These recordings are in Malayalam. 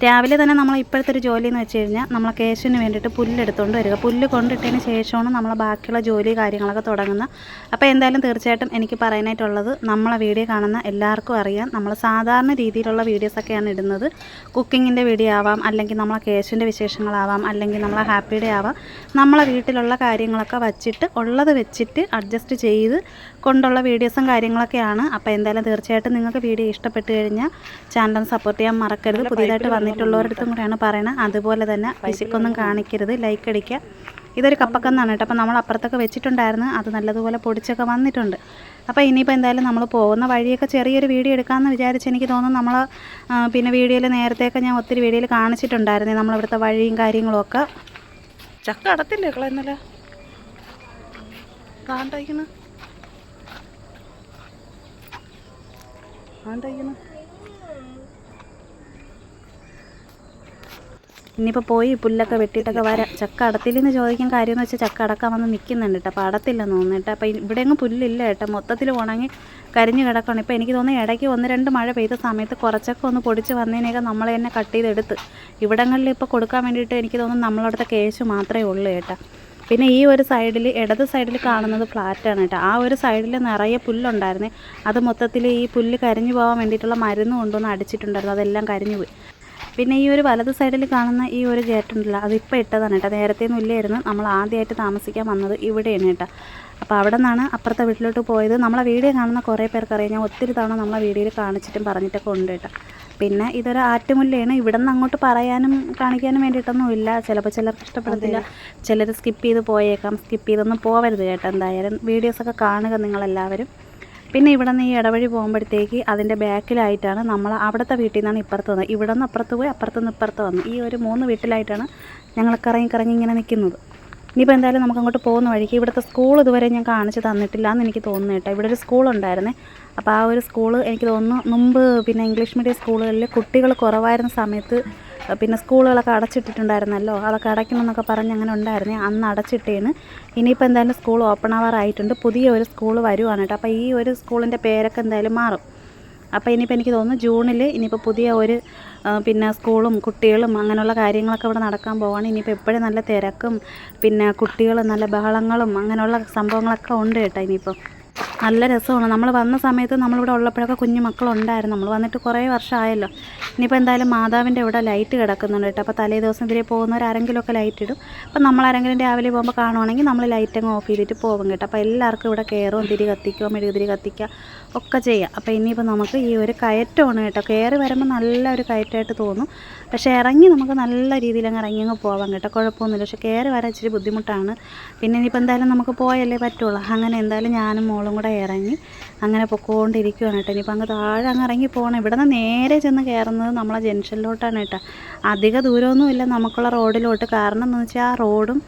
രാവിലെ തന്നെ നമ്മൾ ഇപ്പോഴത്തെ ഒരു ജോലി എന്ന് വെച്ച് കഴിഞ്ഞാൽ നമ്മളെ കേശുവിന് വേണ്ടിയിട്ട് പുല്ലെടുത്തുകൊണ്ട് വരിക. പുല്ല് കൊണ്ടിട്ടതിന് ശേഷമാണ് നമ്മൾ ബാക്കിയുള്ള ജോലി കാര്യങ്ങളൊക്കെ തുടങ്ങുന്നത്. അപ്പോൾ എന്തായാലും തീർച്ചയായിട്ടും എനിക്ക് പറയാനായിട്ടുള്ളത്, നമ്മളെ വീഡിയോ കാണുന്ന എല്ലാവർക്കും അറിയാം, നമ്മൾ സാധാരണ രീതിയിലുള്ള വീഡിയോസൊക്കെയാണ് ഇടുന്നത്. കുക്കിങ്ങിൻ്റെ വീഡിയോ ആവാം, അല്ലെങ്കിൽ നമ്മളെ കേശുവിൻ്റെ വിശേഷങ്ങളാവാം, അല്ലെങ്കിൽ നമ്മളെ ഹാപ്പി ഡേ ആവാം. നമ്മളെ വീട്ടിലുള്ള കാര്യങ്ങളൊക്കെ വച്ചിട്ട് ഉള്ളത് വെച്ചിട്ട് അഡ്ജസ്റ്റ് ചെയ്ത് കൊണ്ടുള്ള വീഡിയോസും കാര്യങ്ങളൊക്കെയാണ്. അപ്പോൾ എന്തായാലും തീർച്ചയായിട്ടും നിങ്ങൾക്ക് വീഡിയോ ഇഷ്ടപ്പെട്ട് കഴിഞ്ഞാൽ ചാനൽ സപ്പോർട്ട് ചെയ്യാൻ മറക്കരുത്. പുതിയതായിട്ട് വന്നിട്ടുള്ളവരടുത്തും കൂടെയാണ് പറയണത്. അതുപോലെ തന്നെ പിശുക്കൊന്നും കാണിക്കരുത്, ലൈക്ക് അടിക്കുക. ഇതൊരു കപ്പക്കന്നാണ് കേട്ടോ. അപ്പോൾ നമ്മൾ അപ്പുറത്തൊക്കെ വെച്ചിട്ടുണ്ടായിരുന്നു, അത് നല്ലതുപോലെ പൊടിച്ചൊക്കെ വന്നിട്ടുണ്ട്. അപ്പോൾ ഇനിയിപ്പോൾ എന്തായാലും നമ്മൾ പോകുന്ന വഴിയൊക്കെ ചെറിയൊരു വീഡിയോ എടുക്കാമെന്ന് വിചാരിച്ച്, എനിക്ക് തോന്നുന്നു നമ്മൾ പിന്നെ വീഡിയോയിൽ നേരത്തെയൊക്കെ ഞാൻ ഒത്തിരി വീഡിയോയിൽ കാണിച്ചിട്ടുണ്ടായിരുന്നു നമ്മളിവിടുത്തെ വഴിയും കാര്യങ്ങളുമൊക്കെ. ചക്ക അടത്തില്ലേ കളയുന്നല്ലേ കാണ്ടായിക്കുന്നു കാണ്ടായിക്കുന്നു. ഇനിയിപ്പോൾ പോയി പുല്ലൊക്കെ വെട്ടിയിട്ടൊക്കെ വരാം. ചക്ക അടത്തില്ലെന്ന് ചോദിക്കാൻ കാര്യമെന്ന് വെച്ചാൽ ചക്ക അടക്കാൻ വന്ന് നിൽക്കുന്നുണ്ട് കേട്ടോ. അപ്പോൾ അടത്തില്ലെന്ന് തോന്നുന്നു. അപ്പോൾ ഇവിടെയെങ്ങും പുല്ലില്ല കേട്ടോ, മൊത്തത്തിൽ ഉണങ്ങി കരിഞ്ഞ് കിടക്കണം. ഇപ്പോൾ എനിക്ക് തോന്നുന്നു ഇടയ്ക്ക് 1-2 മഴ പെയ്ത സമയത്ത് കുറച്ചൊക്കെ ഒന്ന് പൊടിച്ച് വന്നതിനൊക്കെ നമ്മൾ തന്നെ കട്ട് ചെയ്തെടുത്ത് ഇവിടങ്ങളിൽ ഇപ്പോൾ കൊടുക്കാൻ വേണ്ടിയിട്ട് എനിക്ക് തോന്നുന്നു നമ്മളവിടുത്തെ കേശ് മാത്രമേ ഉള്ളൂ കേട്ടോ. പിന്നെ ഈ ഒരു സൈഡിൽ, ഇടത് സൈഡിൽ കാണുന്നത് ഫ്ലാറ്റാണ് കേട്ടോ. ആ ഒരു സൈഡിൽ നിറയെ പുല്ലുണ്ടായിരുന്നേ, അത് മൊത്തത്തിൽ ഈ പുല്ല് കരിഞ്ഞു പോകാൻ വേണ്ടിയിട്ടുള്ള മരുന്ന് കൊണ്ടുവന്ന് അടിച്ചിട്ടുണ്ടായിരുന്നു, അതെല്ലാം കരിഞ്ഞു പോയി. പിന്നെ ഈ ഒരു വലത് സൈഡിൽ കാണുന്ന ഈ ഒരു ഗേറ്റുണ്ടല്ലോ, അതിപ്പോൾ ഇട്ടതാണ് കേട്ടോ. നേരത്തെ ഒന്നും ഇല്ലായിരുന്നു. നമ്മൾ ആദ്യമായിട്ട് താമസിക്കാൻ വന്നത് ഇവിടെയാണ് കേട്ടോ. അപ്പോൾ അവിടെ നിന്നാണ് അപ്പുറത്തെ വീട്ടിലോട്ട് പോയത്. നമ്മളെ വീഡിയോ കാണുന്ന കുറേ പേർക്കറിയാം, ഞാൻ ഒത്തിരി തവണ നമ്മളെ വീഡിയോയിൽ കാണിച്ചിട്ടും പറഞ്ഞിട്ടൊക്കെ ഉണ്ട് കേട്ടോ. പിന്നെ ഇതൊരു ആറ്റുമുല്ലയാണ്. ഇവിടെ നിന്ന് അങ്ങോട്ട് പറയാനും കാണിക്കാനും വേണ്ടിയിട്ടൊന്നും ഇല്ല. ചിലപ്പോൾ ചിലർക്ക് ഇഷ്ടപ്പെടത്തില്ല, ചിലർ സ്കിപ്പ് ചെയ്ത് പോയേക്കാം. സ്കിപ്പ് ചെയ്തൊന്നും പോവരുത് കേട്ടോ. എന്തായാലും വീഡിയോസൊക്കെ കാണുക നിങ്ങളെല്ലാവരും. പിന്നെ ഇവിടെ നിന്ന് ഈ ഇടവഴി പോകുമ്പോഴത്തേക്ക് അതിൻ്റെ ബാക്കിലായിട്ടാണ് നമ്മൾ അവിടുത്തെ വീട്ടിൽ നിന്നാണ് ഇപ്പുറത്ത് വന്നത്. ഇവിടെ നിന്ന് അപ്പുറത്ത് പോയി, അപ്പുറത്തുനിന്ന് ഇപ്പുറത്ത് വന്നു. ഈ ഒരു 3 വീട്ടിലായിട്ടാണ് ഞങ്ങൾ കറങ്ങി ഇങ്ങനെ നിൽക്കുന്നത്. ഇനിയിപ്പോൾ എന്തായാലും നമുക്ക് അങ്ങോട്ട് പോകുന്ന വഴിക്ക് ഇവിടുത്തെ സ്കൂൾ ഇതുവരെ ഞാൻ കാണിച്ച് തന്നിട്ടില്ല എന്ന് എനിക്ക് തോന്നുന്നു കേട്ടോ. ഇവിടെ ഒരു സ്കൂളുണ്ടായിരുന്നേ. അപ്പോൾ ആ ഒരു സ്കൂൾ എനിക്ക് തോന്നുന്നു മുമ്പ് പിന്നെ ഇംഗ്ലീഷ് മീഡിയം സ്കൂളുകളിൽ കുട്ടികൾ കുറവായിരുന്ന സമയത്ത് പിന്നെ സ്കൂളുകളൊക്കെ അടച്ചിട്ടിട്ടുണ്ടായിരുന്നല്ലോ, അതൊക്കെ അടയ്ക്കണമെന്നൊക്കെ പറഞ്ഞ് അങ്ങനെ ഉണ്ടായിരുന്നേ. അന്ന് അടച്ചിട്ടേന്. ഇനിയിപ്പോൾ എന്തായാലും സ്കൂൾ ഓപ്പൺ ആവാറായിട്ടുണ്ട്. പുതിയ ഒരു സ്കൂൾ വരുവാണ് കേട്ടോ. അപ്പോൾ ഈ ഒരു സ്കൂളിൻ്റെ പേരൊക്കെ എന്തായാലും മാറും. അപ്പോൾ ഇനിയിപ്പോൾ എനിക്ക് തോന്നുന്നു ജൂണിൽ ഇനിയിപ്പോൾ പുതിയ ഒരു പിന്നെ സ്കൂളും കുട്ടികളും അങ്ങനെയുള്ള കാര്യങ്ങളൊക്കെ ഇവിടെ നടക്കാൻ പോവാണ്. ഇനിയിപ്പോൾ എപ്പോഴും നല്ല തിരക്കും പിന്നെ കുട്ടികളും നല്ല ബഹളങ്ങളും അങ്ങനെയുള്ള സംഭവങ്ങളൊക്കെ ഉണ്ട് കേട്ടോ. ഇനിയിപ്പോൾ നല്ല രസമാണ്. നമ്മൾ വന്ന സമയത്ത് നമ്മളിവിടെ ഉള്ളപ്പോഴൊക്കെ കുഞ്ഞു മക്കളുണ്ടായിരുന്നു. നമ്മൾ വന്നിട്ട് കുറേ വർഷമായല്ലോ. ഇനിയിപ്പോൾ എന്തായാലും മാതാവിൻ്റെ ഇവിടെ ലൈറ്റ് കിടക്കുന്നുണ്ട് കേട്ടോ. അപ്പോൾ തലേ ദിവസം ഇതിലെ പോകുന്നവരാരെങ്കിലുമൊക്കെ ലൈറ്റ് ഇടും. അപ്പോൾ നമ്മളാരെങ്കിലും രാവിലെ പോകുമ്പോൾ കാണുവാണെങ്കിൽ നമ്മൾ ലൈറ്റങ്ങ് ഓഫ് ചെയ്തിട്ട് പോകും കേട്ടോ. അപ്പോൾ എല്ലാവർക്കും ഇവിടെ കയറും, തിരി കത്തിക്കുക, മെഴുകുതിരി കത്തിക്കുക ഒക്കെ ചെയ്യാം. അപ്പോൾ ഇനിയിപ്പോൾ നമുക്ക് ഈ ഒരു കയറ്റമാണ് കേട്ടോ. കയറി വരുമ്പോൾ നല്ല ഒരു കയറ്റമായിട്ട് തോന്നും, പക്ഷേ ഇറങ്ങി നമുക്ക് നല്ല രീതിയിൽ അങ്ങ് പോവാം കേട്ടോ. കുഴപ്പമൊന്നുമില്ല. പക്ഷേ കയറി വരാൻ ഇച്ചിരി ബുദ്ധിമുട്ടാണ്. പിന്നെ ഇനിയിപ്പോൾ എന്തായാലും നമുക്ക് പോയല്ലേ പറ്റുള്ളൂ. അങ്ങനെ എന്തായാലും ഞാനും മോളും കൂടെ ഇറങ്ങി അങ്ങനെ പൊക്കോണ്ടിരിക്കുകയാണ് കേട്ടോ. ഇനിയിപ്പോൾ അങ്ങ് താഴെ അങ്ങ് ഇറങ്ങി പോകണം. ഇവിടെ നിന്ന് നേരെ ചെന്ന് കയറുന്നത് നമ്മളെ ജംഗ്ഷനിലോട്ടാണ് കേട്ടോ. അധിക ദൂരമൊന്നുമില്ല നമുക്കുള്ള റോഡിലോട്ട്. കാരണം എന്ന് വെച്ചാൽ ആ റോഡും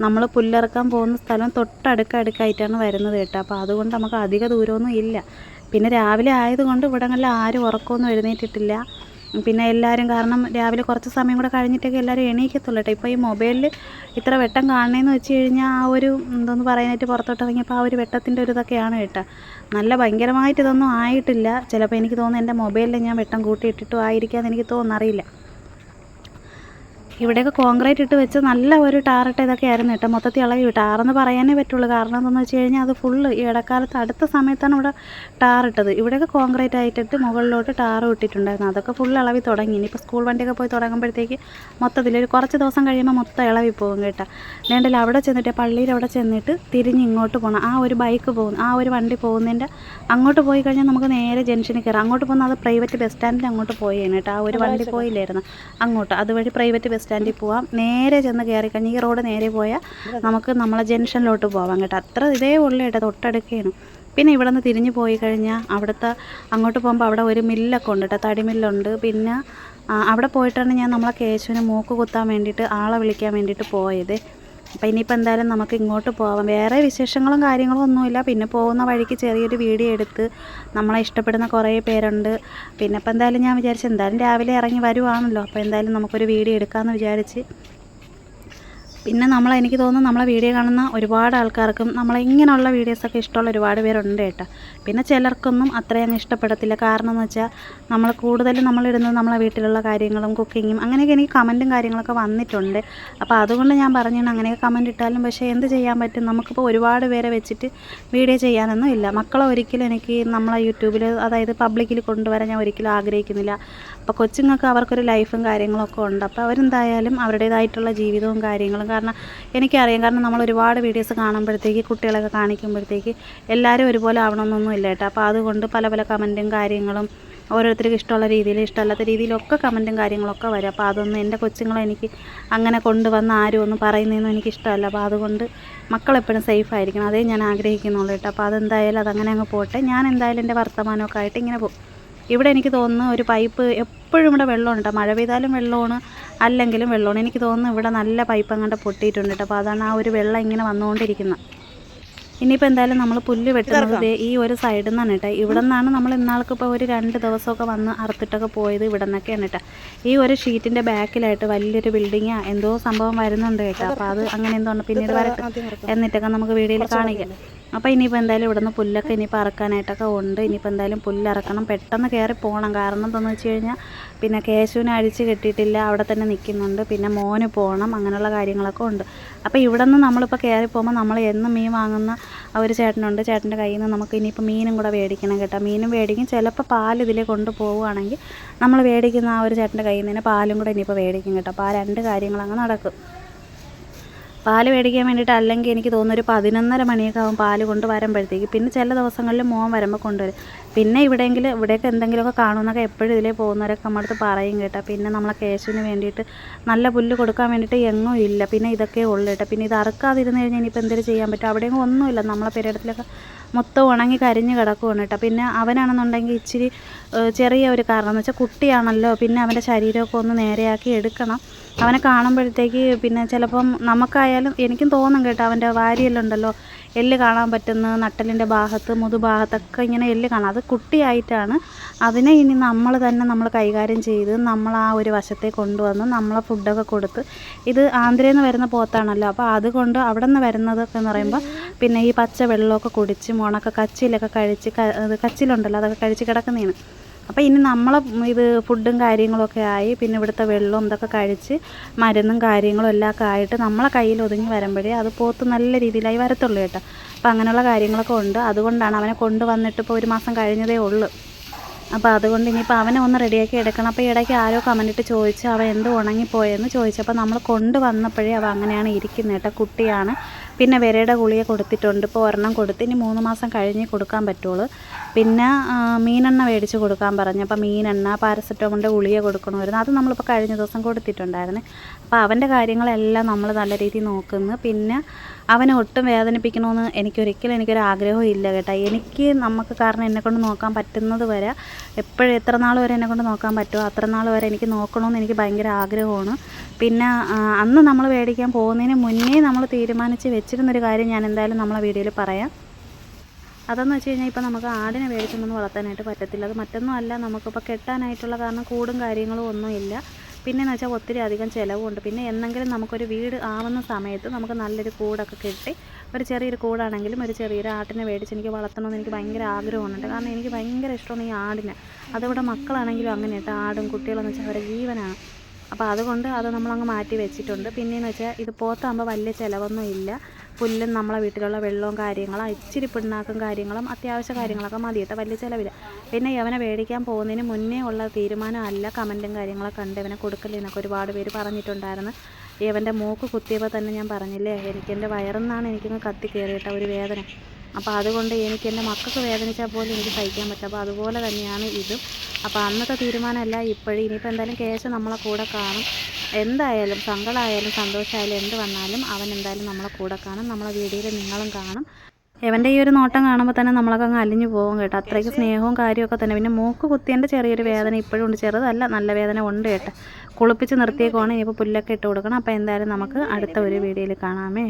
നമ്മൾ പുല്ലിറക്കാൻ പോകുന്ന സ്ഥലം തൊട്ടടുക്കായിട്ടാണ് വരുന്നത് കേട്ടോ. അപ്പോൾ അതുകൊണ്ട് നമുക്ക് അധിക ദൂരമൊന്നും ഇല്ല. പിന്നെ രാവിലെ ആയതുകൊണ്ട് ഇവിടങ്ങളിൽ ആരും ഉറക്കമൊന്നും എഴുന്നേറ്റിട്ടില്ല. പിന്നെ എല്ലാവരും കാരണം രാവിലെ കുറച്ച് സമയം കൂടെ കഴിഞ്ഞിട്ടൊക്കെ എല്ലാവരും എണീക്കത്തുള്ളൂ കേട്ടോ. ഇപ്പോൾ ഈ മൊബൈലിൽ ഇത്ര വെട്ടം കാണണമെന്ന് വെച്ച് കഴിഞ്ഞാൽ ആ ഒരു എന്തോന്ന് പറയാനായിട്ട് പുറത്തോട്ട് ഇറങ്ങിയപ്പോൾ ആ ഒരു വെട്ടത്തിൻ്റെ ഒരു ഇതൊക്കെയാണ് കേട്ടോ. നല്ല ഭയങ്കരമായിട്ട് ഇതൊന്നും ആയിട്ടില്ല. ചിലപ്പോൾ എനിക്ക് തോന്നുന്നു എൻ്റെ മൊബൈലിൽ ഞാൻ വെട്ടം കൂട്ടിയിട്ടിട്ടും ആയിരിക്കാമെന്ന് എനിക്ക് തോന്നുന്നറിയില്ല. ഇവിടെയൊക്കെ കോൺക്രീറ്റ് ഇട്ട് വെച്ച് നല്ല ഒരു ടാറിട്ട് ഇതൊക്കെ ആയിരുന്നു കേട്ടോ. മൊത്തത്തിൽ ഇളകി ടാറെന്ന് പറയാനേ പറ്റുള്ളൂ. കാരണം എന്താണെന്ന് വെച്ച് കഴിഞ്ഞാൽ അത് ഫുള്ള് ഈ ഇടക്കാലത്ത് അടുത്ത സമയത്താണ് ഇവിടെ ടാറിട്ടത്. ഇവിടെയൊക്കെ കോൺക്രീറ്റ് ആയിട്ടിട്ട് മുകളിലോട്ട് ടാറ് ഇട്ടിട്ടുണ്ടായിരുന്നു. അതൊക്കെ ഫുള്ള് ഇളവി തുടങ്ങി. ഇനിയിപ്പോൾ സ്കൂൾ വണ്ടിയൊക്കെ പോയി തുടങ്ങുമ്പോഴത്തേക്ക് മൊത്തത്തിൽ ഒരു കുറച്ച് ദിവസം കഴിയുമ്പോൾ മൊത്തം ഇളവി പോകും കേട്ടോ. വേണ്ടല്ല അവിടെ ചെന്നിട്ട് പള്ളിയിൽ അവിടെ ചെന്നിട്ട് തിരിഞ്ഞ് ഇങ്ങോട്ട് പോകണം. ആ ഒരു ബൈക്ക് പോകുന്നു, ആ ഒരു വണ്ടി പോകുന്നതിൻ്റെ അങ്ങോട്ട് പോയി കഴിഞ്ഞാൽ നമുക്ക് നേരെ ജംഗ്ഷനിൽ കയറാം. അങ്ങോട്ട് പോകുന്നത് അത് പ്രൈവറ്റ് ബസ് സ്റ്റാൻഡിൽ അങ്ങോട്ട് പോയേനെ കേട്ടോ. ആ ഒരു വണ്ടി പോയില്ലായിരുന്നു അങ്ങോട്ട്. അതുവഴി പ്രൈവറ്റ് ബസ് സ്റ്റാൻഡിൽ പോവാം. നേരെ ചെന്ന് കയറി കഴിഞ്ഞാൽ ഈ റോഡ് നേരെ പോയാൽ നമുക്ക് നമ്മളെ ജംഗ്ഷനിലോട്ട് പോവാം കേട്ടോ. അത്ര ഇതേ ഉള്ളു കേട്ടോ, തൊട്ടടുക്കാണ്. പിന്നെ ഇവിടെ നിന്ന് തിരിഞ്ഞ് പോയി കഴിഞ്ഞാൽ അവിടുത്തെ അങ്ങോട്ട് പോകുമ്പോൾ അവിടെ ഒരു മില്ലൊക്കെ ഉണ്ട് കേട്ടോ, തടിമില്ലുണ്ട്. പിന്നെ അവിടെ പോയിട്ടാണ് ഞാൻ നമ്മളെ കേശുവിന് മൂക്ക് കുത്താൻ വേണ്ടിയിട്ട് ആളെ വിളിക്കാൻ വേണ്ടിയിട്ട് പോയത്. അപ്പോൾ ഇനിയിപ്പോൾ എന്തായാലും നമുക്ക് ഇങ്ങോട്ട് പോവാം. വേറെ വിശേഷങ്ങളും കാര്യങ്ങളും ഒന്നുമില്ല. പിന്നെ പോകുന്ന വഴിക്ക് ചെറിയൊരു വീഡിയോ എടുത്ത് നമ്മളെ ഇഷ്ടപ്പെടുന്ന കുറേ പേരുണ്ട്. പിന്നെ ഇപ്പോൾ എന്തായാലും ഞാൻ വിചാരിച്ചു എന്തായാലും രാവിലെ ഇറങ്ങി വരുവാണല്ലോ, അപ്പോൾ എന്തായാലും നമുക്കൊരു വീഡിയോ എടുക്കാമെന്ന് വിചാരിച്ച് പിന്നെ എനിക്ക് തോന്നുന്നു നമ്മളെ വീഡിയോ കാണുന്ന ഒരുപാട് ആൾക്കാർക്കും ഇങ്ങനെയുള്ള വീഡിയോസൊക്കെ ഇഷ്ടമുള്ള ഒരുപാട് പേരുണ്ട് കേട്ടോ. പിന്നെ ചിലർക്കൊന്നും അത്രയും ഇഷ്ടപ്പെടത്തില്ല. കാരണം എന്ന് വെച്ചാൽ നമ്മൾ കൂടുതലും നമ്മളിടുന്നത് നമ്മളെ വീട്ടിലുള്ള കാര്യങ്ങളും കുക്കിങ്ങും അങ്ങനെയൊക്കെ എനിക്ക് കമൻറ്റും കാര്യങ്ങളൊക്കെ വന്നിട്ടുണ്ട്. അപ്പോൾ അതുകൊണ്ട് ഞാൻ പറഞ്ഞാണ് അങ്ങനെയൊക്കെ കമൻറ്റ് ഇട്ടാലും പക്ഷേ എന്ത് ചെയ്യാൻ പറ്റും, നമുക്കിപ്പോൾ ഒരുപാട് പേരെ വെച്ചിട്ട് വീഡിയോ ചെയ്യാനൊന്നും ഇല്ല. മക്കളെ ഒരിക്കലും എനിക്ക് നമ്മളെ യൂട്യൂബിൽ അതായത് പബ്ലിക്കിൽ കൊണ്ടുവരാൻ ഞാൻ ഒരിക്കലും ആഗ്രഹിക്കുന്നില്ല. അപ്പോൾ കൊച്ചുങ്ങൾക്ക് അവർക്കൊരു ലൈഫും കാര്യങ്ങളൊക്കെ ഉണ്ട്. അപ്പോൾ അവരെന്തായാലും അവരുടേതായിട്ടുള്ള ജീവിതവും കാര്യങ്ങളും കാരണം എനിക്കറിയാം. കാരണം നമ്മൾ ഒരുപാട് വീഡിയോസ് കാണുമ്പോഴത്തേക്ക് കുട്ടികളൊക്കെ കാണിക്കുമ്പോഴത്തേക്ക് എല്ലാവരും ഒരുപോലെ ആവണമെന്നൊന്നും ഇല്ല കേട്ടോ. അപ്പോൾ അതുകൊണ്ട് പല പല കമൻറ്റും കാര്യങ്ങളും ഓരോരുത്തർക്ക് ഇഷ്ടമുള്ള രീതിയിൽ ഇഷ്ടമല്ലാത്ത രീതിയിലൊക്കെ കമൻറ്റും കാര്യങ്ങളൊക്കെ വരും. അപ്പോൾ അതൊന്നും എൻ്റെ കൊച്ചുങ്ങളെ എനിക്ക് അങ്ങനെ കൊണ്ടുവന്ന് ആരും ഒന്നും പറയുന്നതൊന്നും എനിക്കിഷ്ടമല്ല. അപ്പോൾ അതുകൊണ്ട് മക്കളെപ്പോഴും സേഫായിരിക്കണം, അതേ ഞാൻ ആഗ്രഹിക്കുന്നുള്ളൂ കേട്ടോ. അപ്പോൾ അതെന്തായാലും അതങ്ങനെ അങ്ങ് പോട്ടെ. ഞാൻ എന്തായാലും എൻ്റെ വർത്തമാനമൊക്കെ ആയിട്ട് ഇങ്ങനെ പോകും. ഇവിടെ എനിക്ക് തോന്നുന്നു ഒരു പൈപ്പ് എപ്പോഴും ഇവിടെ വെള്ളമുണ്ട്. മഴ പെയ്താലും വെള്ളമാണ്, അല്ലെങ്കിലും വെള്ളമാണ്. എനിക്ക് തോന്നുന്നു ഇവിടെ നല്ല പൈപ്പ് അങ്ങോട്ട് പൊട്ടിയിട്ടുണ്ട് കേട്ടോ. അപ്പോൾ അതാണ് ആ ഒരു വെള്ളം ഇങ്ങനെ വന്നുകൊണ്ടിരിക്കുന്നത്. ഇനിയിപ്പോൾ എന്തായാലും നമ്മൾ പുല്ല് വെട്ടുന്നത് ഈ ഒരു സൈഡിൽ നിന്നാണ് കേട്ടോ. ഇവിടെ നിന്നാണ് നമ്മൾ ഇന്നാൾക്ക് ഇപ്പോൾ ഒരു 2 ദിവസമൊക്കെ വന്ന് അറുത്തിട്ടൊക്കെ പോയത് ഇവിടെ നിന്നൊക്കെയാണ് കേട്ടോ. ഈ ഒരു ഷീറ്റിൻ്റെ ബാക്കിലായിട്ട് വലിയൊരു ബിൽഡിങ്ങാ എന്തോ സംഭവം വരുന്നുണ്ട് കേട്ടോ. അപ്പോൾ അത് അങ്ങനെ എന്തോണ്ട് പിന്നീട് വരട്ടെ, എന്നിട്ടൊക്കെ നമുക്ക് വീഡിയോയിൽ കാണിക്കാം. അപ്പോൾ ഇനിയിപ്പോൾ എന്തായാലും ഇവിടുന്ന് പുല്ലൊക്കെ ഇനിയിപ്പോൾ അറക്കാനായിട്ടൊക്കെ ഉണ്ട്. ഇനിയിപ്പോൾ എന്തായാലും പുല്ലിറക്കണം, പെട്ടെന്ന് കയറി പോകണം. കാരണം എന്താണെന്ന് വെച്ച് കഴിഞ്ഞാൽ പിന്നെ കേശുവിനെ അഴിച്ച് കെട്ടിയിട്ടില്ല, അവിടെ തന്നെ നിൽക്കുന്നുണ്ട്. പിന്നെ മോന് പോകണം, അങ്ങനെയുള്ള കാര്യങ്ങളൊക്കെ ഉണ്ട്. അപ്പോൾ ഇവിടെ നിന്ന് നമ്മളിപ്പോൾ കയറി പോകുമ്പോൾ നമ്മൾ എന്നും മീൻ വാങ്ങുന്ന ഒരു ചേട്ടനുണ്ട്. ചേട്ടൻ്റെ കയ്യിൽ നിന്ന് നമുക്ക് ഇനിയിപ്പോൾ മീനും കൂടെ മേടിക്കണം കേട്ടോ. മീനും മേടിക്കും, ചിലപ്പോൾ പാൽ ഇതിലേ കൊണ്ടുപോവുകയാണെങ്കിൽ നമ്മൾ മേടിക്കുന്ന ആ ഒരു ചേട്ടൻ്റെ കയ്യിൽ നിന്ന് തന്നെ പാലും കൂടെ ഇനിയിപ്പോൾ മേടിക്കും കേട്ടോ. അപ്പോൾ ആ 2 കാര്യങ്ങളങ്ങ് നടക്കും. പാല് മേടിക്കാൻ വേണ്ടിയിട്ട് അല്ലെങ്കിൽ എനിക്ക് തോന്നുന്നു ഒരു 11:30 മണിയൊക്കെ ആകും പാല് കൊണ്ട് വരുമ്പോഴത്തേക്ക്. പിന്നെ ചില ദിവസങ്ങളിൽ മോൻ വരുമ്പോൾ കൊണ്ടുവരും. പിന്നെ ഇവിടെയൊക്കെ എന്തെങ്കിലുമൊക്കെ കാണുമെന്നൊക്കെ എപ്പോഴും ഇതിലേ പോകുന്നവരൊക്കെ നമ്മുടെ അടുത്ത് പറയും കേട്ടോ. പിന്നെ നമ്മളെ കേശുവിന് വേണ്ടിയിട്ട് നല്ല പുല്ല് കൊടുക്കാൻ വേണ്ടിയിട്ട് എങ്ങും ഇല്ല. പിന്നെ ഇതൊക്കെ ഉള്ളു കേട്ടോ. പിന്നെ ഇത് അറുക്കാതിരുന്ന് കഴിഞ്ഞാൽ ഇനിയിപ്പോൾ എന്തെങ്കിലും ചെയ്യാൻ പറ്റും? അവിടെയെങ്കിലും ഒന്നുമില്ല. നമ്മളെ പെരയിടത്തിലൊക്കെ മൊത്തം ഉണങ്ങി കരിഞ്ഞ് കിടക്കുകയാണ് കേട്ടോ. പിന്നെ അവനാണെന്നുണ്ടെങ്കിൽ ഇച്ചിരി ചെറിയ ഒരു കാരണം എന്ന് വെച്ചാൽ കുട്ടിയാണല്ലോ. പിന്നെ അവൻ്റെ ശരീരമൊക്കെ ഒന്ന് നേരെയാക്കി എടുക്കണം. അവനെ കാണുമ്പോഴത്തേക്ക് പിന്നെ ചിലപ്പം നമുക്കായാലും എനിക്കും തോന്നും കേട്ടോ. അവൻ്റെ വാരിയെല്ലാം ഉണ്ടല്ലോ, എല്ല് കാണാൻ പറ്റുന്ന നട്ടലിൻ്റെ ഭാഗത്ത് മുതുഭാഗത്തൊക്കെ ഇങ്ങനെ എല്ല് കാണാം. അത് കുട്ടിയായിട്ടാണ്. അതിനെ ഇനി നമ്മൾ കൈകാര്യം ചെയ്ത് നമ്മൾ ആ ഒരു വശത്തെ കൊണ്ടുവന്ന് നമ്മളെ ഫുഡൊക്കെ കൊടുത്ത്, ഇത് ആന്ധ്രയിൽ നിന്ന് വരുന്ന പോത്താണല്ലോ. അപ്പോൾ അതുകൊണ്ട് അവിടെ നിന്ന് വരുന്നതൊക്കെ എന്ന് പറയുമ്പോൾ പിന്നെ ഈ പച്ച വെള്ളമൊക്കെ കുടിച്ച് ഉണക്ക കച്ചിലൊക്കെ കഴിച്ച് കച്ചിലുണ്ടല്ലോ അതൊക്കെ കഴിച്ച് കിടക്കുന്നതാണ്. അപ്പോൾ ഇനി ഇത് ഫുഡും കാര്യങ്ങളൊക്കെ ആയി പിന്നെ ഇവിടുത്തെ വെള്ളവും ഇതൊക്കെ കഴിച്ച് മരുന്നും കാര്യങ്ങളും എല്ലാം ആയിട്ട് നമ്മളെ കയ്യിൽ ഒതുങ്ങി വരുമ്പോഴേ അത് പോത്ത് നല്ല രീതിയിലായി വരത്തുള്ളൂ കേട്ടോ. അപ്പോൾ അങ്ങനെയുള്ള കാര്യങ്ങളൊക്കെ ഉണ്ട്. അതുകൊണ്ടാണ് അവനെ കൊണ്ടുവന്നിട്ട് ഇപ്പോൾ 1 മാസം കഴിഞ്ഞതേ ഉള്ളൂ. അപ്പോൾ അതുകൊണ്ട് ഇനിയിപ്പോൾ അവനെ ഒന്ന് റെഡിയാക്കി എടുക്കണം. അപ്പോൾ ഇടയ്ക്ക് ആരോ കമൻറ്റിട്ട് ചോദിച്ചു അവൻ എന്ത് ഉണങ്ങിപ്പോയെന്ന് ചോദിച്ചപ്പോൾ നമ്മൾ കൊണ്ടുവന്നപ്പോഴേ അവൻ അങ്ങനെയാണ് ഇരിക്കുന്നത് കേട്ടോ. കുട്ടിയാണ്. പിന്നെ വിരയുടെ ഗുളിക കൊടുത്തിട്ടുണ്ട്. ഇപ്പോൾ 1 കൊടുത്ത് ഇനി 3 മാസം കഴിഞ്ഞേ കൊടുക്കാൻ പറ്റുള്ളൂ. പിന്നെ മീനെണ്ണ മേടിച്ച് കൊടുക്കാൻ പറഞ്ഞു. അപ്പോൾ മീനെണ്ണ പാരസെറ്റമോളിൻ്റെ ഗുളിക കൊടുക്കണമായിരുന്നു. അത് നമ്മളിപ്പോൾ കഴിഞ്ഞ ദിവസം കൊടുത്തിട്ടുണ്ടായിരുന്നു. അപ്പോൾ അവൻ്റെ കാര്യങ്ങളെല്ലാം നമ്മൾ നല്ല രീതിയിൽ നോക്കുന്നു. പിന്നെ അവനെ ഒട്ടും വേദനിപ്പിക്കണമെന്ന് എനിക്കൊരു ആഗ്രഹവും ഇല്ല കേട്ടോ. നമുക്ക് കാരണം എന്നെക്കൊണ്ട് നോക്കാൻ പറ്റുന്നത് വരെ എത്ര നാൾ വരെ എന്നെക്കൊണ്ട് നോക്കാൻ പറ്റുമോ അത്ര നാൾ വരെ എനിക്ക് നോക്കണമെന്ന് എനിക്ക് ഭയങ്കര ആഗ്രഹമാണ്. പിന്നെ അന്ന് നമ്മൾ മേടിക്കാൻ പോകുന്നതിന് മുന്നേ നമ്മൾ തീരുമാനിച്ച് വെച്ചിരുന്നൊരു കാര്യം ഞാൻ എന്തായാലും നമ്മളെ വീഡിയോയിൽ പറയാം. അതെന്ന് വെച്ച് കഴിഞ്ഞാൽ ഇപ്പോൾ നമുക്ക് ആടിനെ മേടിച്ചൊന്നും വളർത്താനായിട്ട് പറ്റത്തില്ല. അത് മറ്റൊന്നും അല്ല, നമുക്കിപ്പോൾ കെട്ടാനായിട്ടുള്ള കാരണം കൂടും കാര്യങ്ങളും ഒന്നുമില്ല. പിന്നെയെന്ന് വെച്ചാൽ ഒത്തിരി അധികം ചിലവുണ്ട്. പിന്നെ എന്തെങ്കിലും നമുക്കൊരു വീട് ആവുന്ന സമയത്ത് നമുക്ക് നല്ലൊരു കൂടൊക്കെ കെട്ടി ഒരു ചെറിയൊരു കൂടാണെങ്കിലും ഒരു ചെറിയൊരു ആട്ടിനെ മേടിച്ച് എനിക്ക് വളർത്തണമെന്ന് എനിക്ക് ഭയങ്കര ആഗ്രഹമുണ്ട്. കാരണം എനിക്ക് ഭയങ്കര ഇഷ്ടമാണ് ഈ ആടിനെ. അതിവിടെ മക്കളാണെങ്കിലും അങ്ങനെ കേട്ടോ. ആടും കുട്ടികളെന്ന് വെച്ചാൽ അവരുടെ ജീവനാണ്. അപ്പോൾ അതുകൊണ്ട് അത് നമ്മളങ്ങ് മാറ്റി വെച്ചിട്ടുണ്ട്. പിന്നെയെന്ന് വെച്ചാൽ ഇത് പോത്താകുമ്പോൾ വലിയ ചിലവൊന്നും ഇല്ല. പുല്ലും നമ്മളെ വീട്ടിലുള്ള വെള്ളവും കാര്യങ്ങളും ഇച്ചിരി പിണ്ണാക്കും കാര്യങ്ങളും അത്യാവശ്യ കാര്യങ്ങളൊക്കെ മതി കേട്ടോ, വലിയ ചിലവില്ല. പിന്നെ ഇവനെ മേടിക്കാൻ പോകുന്നതിന് മുന്നേ ഉള്ള തീരുമാനമല്ല. കമൻറ്റും കാര്യങ്ങളൊക്കെ കണ്ട് ഇവനെ കൊടുക്കലെന്നൊക്കെ ഒരുപാട് പേര് പറഞ്ഞിട്ടുണ്ടായിരുന്നു. ഇവൻ്റെ മൂക്ക് കുത്തിയപ്പോൾ തന്നെ ഞാൻ പറഞ്ഞില്ലേ, എൻ്റെ വയറിന്നാണ് എനിക്കങ്ങ് കത്തി കയറി കേട്ടോ ഒരു വേദന. അപ്പോൾ അതുകൊണ്ട് എൻ്റെ മക്കൾക്ക് വേദനിച്ചാൽ പോലും എനിക്ക് സഹിക്കാൻ പറ്റും. അപ്പോൾ അതുപോലെ തന്നെയാണ് ഇതും. അപ്പോൾ അന്നത്തെ തീരുമാനമല്ല ഇപ്പോഴും. ഇനിയിപ്പോൾ എന്തായാലും കേസ് നമ്മളെ കൂടെ കാണും. എന്തായാലും സങ്കടമായാലും സന്തോഷമായാലും എന്ത് വന്നാലും അവൻ എന്തായാലും നമ്മളെ കൂടെ കാണും. നമ്മളെ വീഡിയോയിൽ നിങ്ങളും കാണും. ഇവൻ്റെ ഈ ഒരു നോട്ടം കാണുമ്പോൾ തന്നെ നമ്മളൊക്കെ അങ്ങ് അലിഞ്ഞു പോകും കേട്ടോ. അത്രയ്ക്ക് സ്നേഹവും കാര്യമൊക്കെ തന്നെ. പിന്നെ മൂക്ക് കുത്തിയതിൻ്റെ ചെറിയൊരു വേദന ഇപ്പോഴും ഉണ്ട്, ചെറുതല്ല, നല്ല വേദന ഉണ്ട് കേട്ടോ. കുളിപ്പിച്ച് നിർത്തിയേക്കുവാണ്. ഇനിയിപ്പോൾ പുല്ലൊക്കെ ഇട്ട് കൊടുക്കണം. അപ്പോൾ എന്തായാലും നമുക്ക് അടുത്ത ഒരു വീഡിയോയിൽ കാണാമേ.